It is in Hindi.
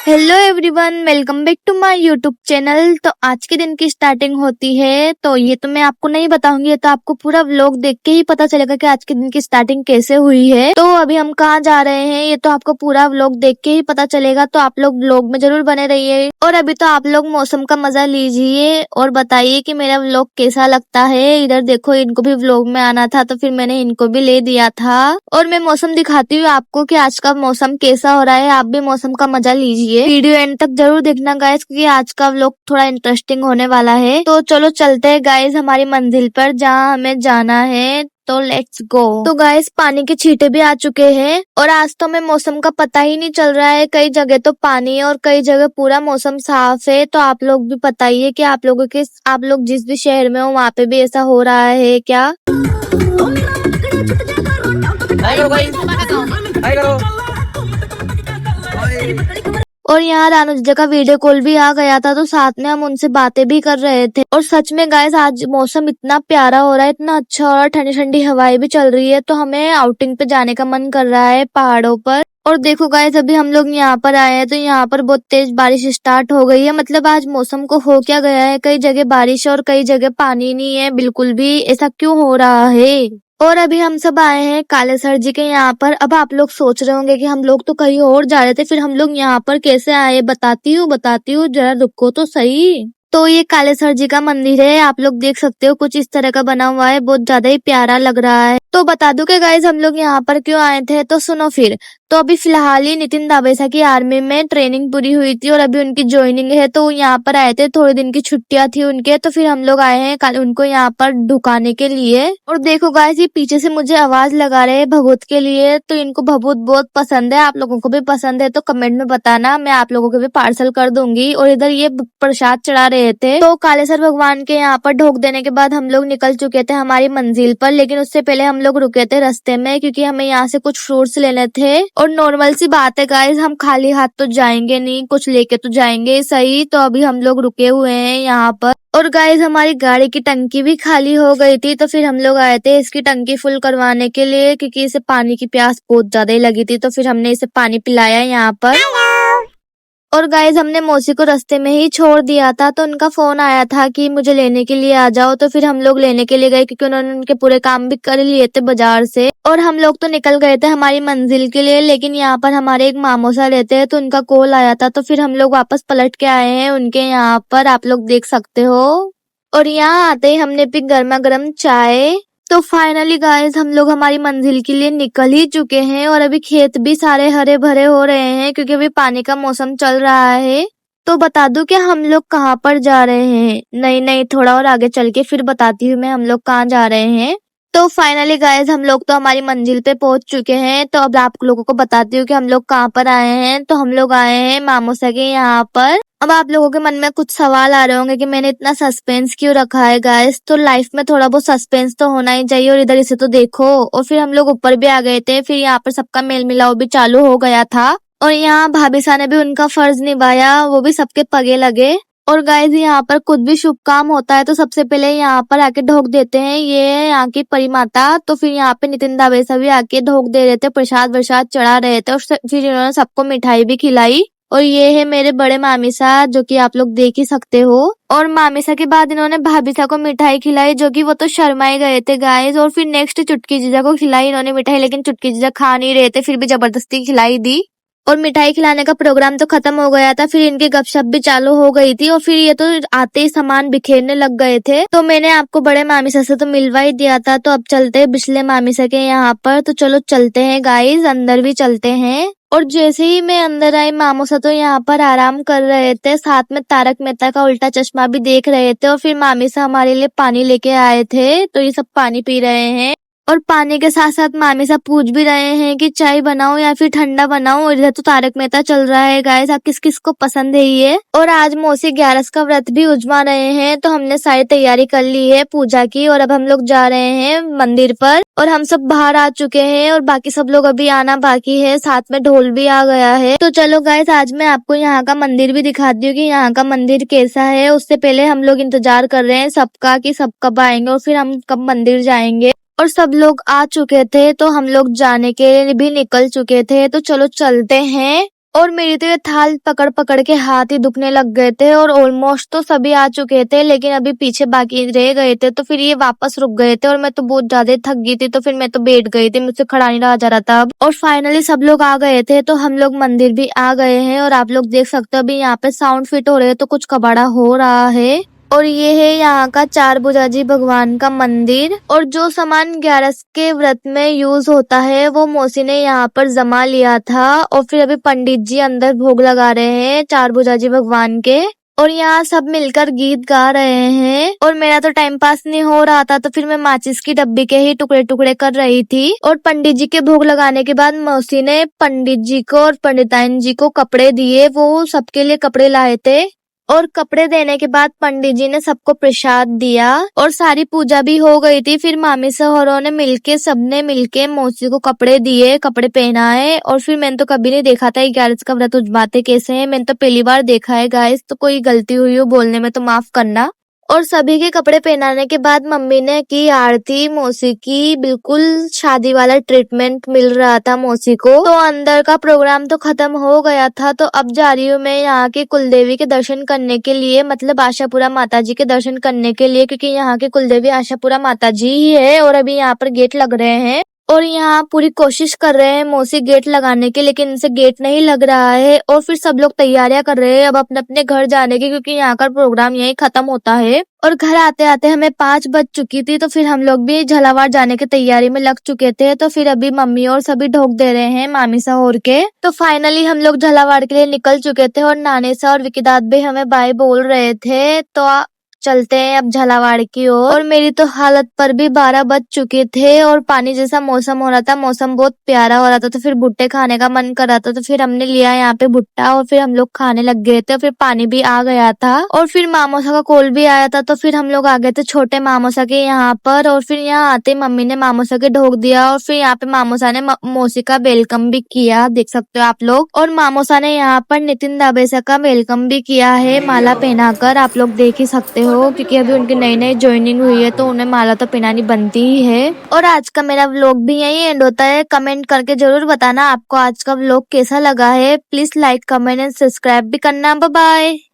Hello everyone, welcome back to my YouTube channel. तो आज के दिन की स्टार्टिंग होती है, तो ये तो मैं आपको नहीं बताऊंगी, ये तो आपको पूरा व्लॉग देख के ही पता चलेगा कि आज के दिन की स्टार्टिंग कैसे हुई है। तो अभी हम कहाँ जा रहे हैं ये तो आपको पूरा व्लॉग देख के ही पता चलेगा, तो आप लोग व्लॉग में जरूर बने रहिए। और अभी तो आप लोग मौसम का मजा लीजिए और बताइए कि मेरा व्लॉग कैसा लगता है। इधर देखो, इनको भी व्लॉग में आना था तो फिर मैंने इनको भी ले दिया था। और मैं मौसम दिखाती हूँ आपको कि आज का मौसम कैसा हो रहा है, आप भी मौसम का मजा लीजिए। वीडियो एंड तक जरूर देखना गाइस, क्योंकि आज का व्लॉग थोड़ा इंटरेस्टिंग होने वाला है। तो चलो चलते हैं गाइस हमारी मंजिल पर जहाँ हमें जाना है, तो लेट्स गो। तो गाइस पानी के छींटे भी आ चुके हैं और आज तो हमें मौसम का पता ही नहीं चल रहा है। कई जगह तो पानी है और कई जगह पूरा मौसम साफ है। तो आप लोग भी बताइए कि आप लोग जिस भी शहर में हो वहाँ पे भी ऐसा हो रहा है क्या। हाय करो भाई, हाय करो। और यहाँ रानुजा का वीडियो कॉल भी आ गया था, तो साथ में हम उनसे बातें भी कर रहे थे। और सच में गाइस आज मौसम इतना प्यारा हो रहा है, इतना अच्छा हो रहा है, ठंडी ठंडी हवाएं भी चल रही है। तो हमें आउटिंग पे जाने का मन कर रहा है पहाड़ों पर। और देखो गाइस अभी हम लोग यहाँ पर आए हैं, तो यहाँ पर बहुत तेज बारिश स्टार्ट हो गई है। मतलब आज मौसम को हो क्या गया है, कई जगह बारिश और कई जगह पानी नहीं है बिल्कुल भी। ऐसा क्यों हो रहा है। और अभी हम सब आए हैं काले सर जी के यहाँ पर। अब आप लोग सोच रहे होंगे कि हम लोग तो कहीं और जा रहे थे, फिर हम लोग यहाँ पर कैसे आए। बताती हूँ जरा रुको तो सही। तो ये काले सर जी का मंदिर है, आप लोग देख सकते हो कुछ इस तरह का बना हुआ है, बहुत ज्यादा ही प्यारा लग रहा है। तो बता दूं कि गाइस हम लोग यहाँ पर क्यों आए थे, तो सुनो फिर। तो अभी फिलहाल ही नितिन दाबेसा की आर्मी में ट्रेनिंग पूरी हुई थी और अभी उनकी ज्वाइनिंग है, तो यहाँ पर आए थे। थोड़े दिन की छुट्टियां थी उनके, तो फिर हम लोग आए हैं उनको यहाँ पर ढुकाने के लिए। और देखो गाइस ये पीछे से मुझे आवाज लगा रहे हैं भभूत के लिए, तो इनको भभूत बहुत पसंद है। आप लोगों को भी पसंद है तो कमेंट में बताना, मैं आप लोगों को भी पार्सल कर दूंगी। और इधर ये प्रसाद चढ़ा रहे थे। तो कालेसर भगवान के यहाँ पर ढोक देने के बाद हम लोग निकल चुके थे हमारी मंजिल पर, लेकिन उससे पहले हम लोग रुके थे रास्ते में, क्योंकि हमें यहाँ से कुछ फ्रूट्स लेने थे। और नॉर्मल सी बात है गाइस, हम खाली हाथ तो जाएंगे नहीं, कुछ लेके तो जाएंगे सही। तो अभी हम लोग रुके हुए हैं यहाँ पर। और गाइस हमारी गाड़ी की टंकी भी खाली हो गई थी, तो फिर हम लोग आए थे इसकी टंकी फुल करवाने के लिए, क्योंकि इसे पानी की प्यास बहुत ज्यादा ही लगी थी। तो फिर हमने इसे पानी पिलाया यहाँ पर। और गाइज हमने मौसी को रास्ते में ही छोड़ दिया था, तो उनका फोन आया था कि मुझे लेने के लिए आ जाओ। तो फिर हम लोग लेने के लिए गए, क्योंकि उन्होंने उनके पूरे काम भी कर लिए थे बाजार से। और हम लोग तो निकल गए थे हमारी मंजिल के लिए, लेकिन यहाँ पर हमारे एक मामोसा रहते हैं, तो उनका कॉल आया था। तो फिर हम लोग वापस पलट के आए हैं उनके यहाँ पर, आप लोग देख सकते हो। और यहाँ आते ही हमने पी गर्मा गर्म चाय। तो फाइनली गाइस हम लोग हमारी मंजिल के लिए निकल ही चुके हैं। और अभी खेत भी सारे हरे भरे हो रहे हैं, क्योंकि अभी पानी का मौसम चल रहा है। तो बता दूं कि हम लोग कहाँ पर जा रहे हैं। नहीं थोड़ा और आगे चल के फिर बताती हूँ मैं हम लोग कहाँ जा रहे हैं। तो फाइनली गाइस हम लोग तो हमारी मंजिल पे पहुंच चुके हैं। तो अब आप लोगों को बताती हूँ कि हम लोग कहाँ पर आए हैं। तो हम लोग आए हैं मामोसा के यहाँ पर। अब आप लोगों के मन में कुछ सवाल आ रहे होंगे कि मैंने इतना सस्पेंस क्यों रखा है गाइस। तो लाइफ में थोड़ा बहुत सस्पेंस तो होना ही चाहिए। और इधर इसे तो देखो। और फिर हम लोग ऊपर भी आ गए थे, फिर यहाँ पर सबका मेल मिलाप भी चालू हो गया था। और यहाँ भाभी सा ने भी उनका फर्ज निभाया, वो भी सबके पगे लगे। और गाइस यहाँ पर कुछ भी शुभ काम होता है तो सबसे पहले यहाँ पर आके ढोक देते हैं, ये है यहाँ की परिमाता। तो फिर यहाँ पे नितिन दावेसा भी आके ढोक दे रहे थे, प्रसाद वरसाद चढ़ा रहे थे। और फिर इन्होंने सबको मिठाई भी खिलाई। और ये है मेरे बड़े मामीसा, जो कि आप लोग देख ही सकते हो। और मामीसा के बाद इन्होंने भाभीसा को मिठाई खिलाई, जो कि वो तो शर्माए गए थे गाइस। और फिर नेक्स्ट चुटकी जीजा को खिलाई इन्होंने मिठाई, लेकिन चुटकी जीजा खा नहीं रहे थे, फिर भी जबरदस्ती खिलाई दी। और मिठाई खिलाने का प्रोग्राम तो खत्म हो गया था, फिर इनकी गपशप भी चालू हो गई थी। और फिर ये तो आते ही सामान बिखेरने लग गए थे। तो मैंने आपको बड़े मामीसा से तो मिलवा ही दिया था, तो अब चलते हैं बिछले मामीसा के यहाँ पर। तो चलो चलते हैं गाइस, अंदर भी चलते हैं। और जैसे ही मैं अंदर आई मामोसा तो यहाँ पर आराम कर रहे थे, साथ में तारक मेहता का उल्टा चश्मा भी देख रहे थे। और फिर मामीसा हमारे लिए पानी लेके आए थे, तो ये सब पानी पी रहे हैं। और पानी के साथ साथ मामी साहब पूछ भी रहे हैं कि चाय बनाओ या फिर ठंडा बनाओ। और इधर तो तारक मेहता चल रहा है गाइस, आप किस किस को पसंद है ये। और आज मौसी 11 का व्रत भी उजमा रहे हैं, तो हमने सारी तैयारी कर ली है पूजा की। और अब हम लोग जा रहे हैं मंदिर पर। और हम सब बाहर आ चुके हैं और बाकी सब लोग अभी आना बाकी है, साथ में ढोल भी आ गया है। तो चलो गाइस आज मैं आपको यहाँ का मंदिर भी दिखाती हूँ कि यहाँ का मंदिर कैसा है। उससे पहले हम लोग इंतजार कर रहे हैं सबका कि सब कब आएंगे और फिर हम कब मंदिर जाएंगे। और सब लोग आ चुके थे, तो हम लोग जाने के लिए भी निकल चुके थे। तो चलो चलते हैं। और मेरी तो ये थाल पकड़ पकड़ के हाथ ही दुखने लग गए थे और ऑलमोस्ट तो सभी आ चुके थे, लेकिन अभी पीछे बाकी रह गए थे, तो फिर ये वापस रुक गए थे और मैं तो बहुत ज्यादा थक गई थी, तो फिर मैं तो बैठ गई थी, मुझसे खड़ा नहीं रहा जा रहा था अब। और फाइनली सब लोग आ गए थे, तो हम लोग मंदिर भी आ गए हैं और आप लोग देख सकते हो अभी यहाँ पे साउंड फिट हो रहे हैं, तो कुछ कबाड़ा हो रहा है। और ये है यहाँ का चार भुजाजी भगवान का मंदिर। और जो सामान 11 के व्रत में यूज होता है वो मौसी ने यहाँ पर जमा लिया था, और फिर अभी पंडित जी अंदर भोग लगा रहे हैं चार भुजाजी भगवान के। और यहाँ सब मिलकर गीत गा रहे हैं, और मेरा तो टाइम पास नहीं हो रहा था, तो फिर मैं माचिस की डब्बी के ही टुकड़े टुकड़े कर रही थी। और पंडित जी के भोग लगाने के बाद मौसी ने पंडित जी को और पंडिताइन जी को कपड़े दिए, वो सबके लिए कपड़े लाए थे। और कपड़े देने के बाद पंडित जी ने सबको प्रसाद दिया और सारी पूजा भी हो गई थी। फिर मामी सहोरों ने मिलके सबने मिलके मौसी को कपड़े दिए, कपड़े पहनाए। और फिर मैंने तो कभी नहीं देखा था 11 का व्रत उजमाते कैसे हैं, मैंने तो पहली बार देखा है गाइस, तो कोई गलती हुई हो बोलने में तो माफ करना। और सभी के कपड़े पहनाने के बाद मम्मी ने की आरती मौसी की, बिल्कुल शादी वाला ट्रीटमेंट मिल रहा था मौसी को। तो अंदर का प्रोग्राम तो खत्म हो गया था, तो अब जा रही हूँ मैं यहाँ के कुलदेवी के दर्शन करने के लिए, मतलब आशापुरा माता जी के दर्शन करने के लिए, क्योंकि यहाँ के कुलदेवी आशापुरा माता जी ही है। और अभी यहाँ पर गेट लग रहे हैं और यहाँ पूरी कोशिश कर रहे हैं मौसी गेट लगाने की, लेकिन इनसे गेट नहीं लग रहा है। और फिर सब लोग तैयारियां कर रहे हैं अब अपने अपने घर जाने की, क्योंकि यहाँ का प्रोग्राम यही खत्म होता है। और घर आते आते हमें 5 बज चुकी थी, तो फिर हम लोग भी झालावाड़ जाने की तैयारी में लग चुके थे। तो फिर अभी मम्मी और सभी ढोक दे रहे हैं मामी सहोर के। तो फाइनली हम लोग झालावाड़ के लिए निकल चुके थे और नानी सा और विकीदाद भी हमें बाय बोल रहे थे। तो चलते हैं अब झालावाड़ की ओर। और मेरी तो हालत पर भी 12 बज चुके थे और पानी जैसा मौसम हो रहा था, मौसम बहुत प्यारा हो रहा था, तो फिर भुट्टे खाने का मन कर रहा था। तो फिर हमने लिया यहाँ पे भुट्टा और फिर हम लोग खाने लग गए थे। और फिर पानी भी आ गया था और फिर मामोसा का कॉल भी आया था, तो फिर हम लोग आ गए थे छोटे मामोसा के यहाँ पर। और फिर यहाँ आते मम्मी ने मामोसा के ढोक दिया और फिर यहाँ पे मामोसा ने मौसी का वेलकम भी किया, देख सकते हो आप लोग। और मामोसा ने यहाँ पर नितिन दाबेसा का वेलकम भी किया है माला पहनाकर, आप लोग देख ही सकते हो, क्योंकि अभी उनकी नई नई ज्वाइनिंग हुई है, तो उन्हें माला तो पहनानी बनती ही है। और आज का मेरा व्लॉग भी यही एंड होता है। कमेंट करके जरूर बताना आपको आज का व्लॉग कैसा लगा है। Please like comment and subscribe भी करना। Bye bye.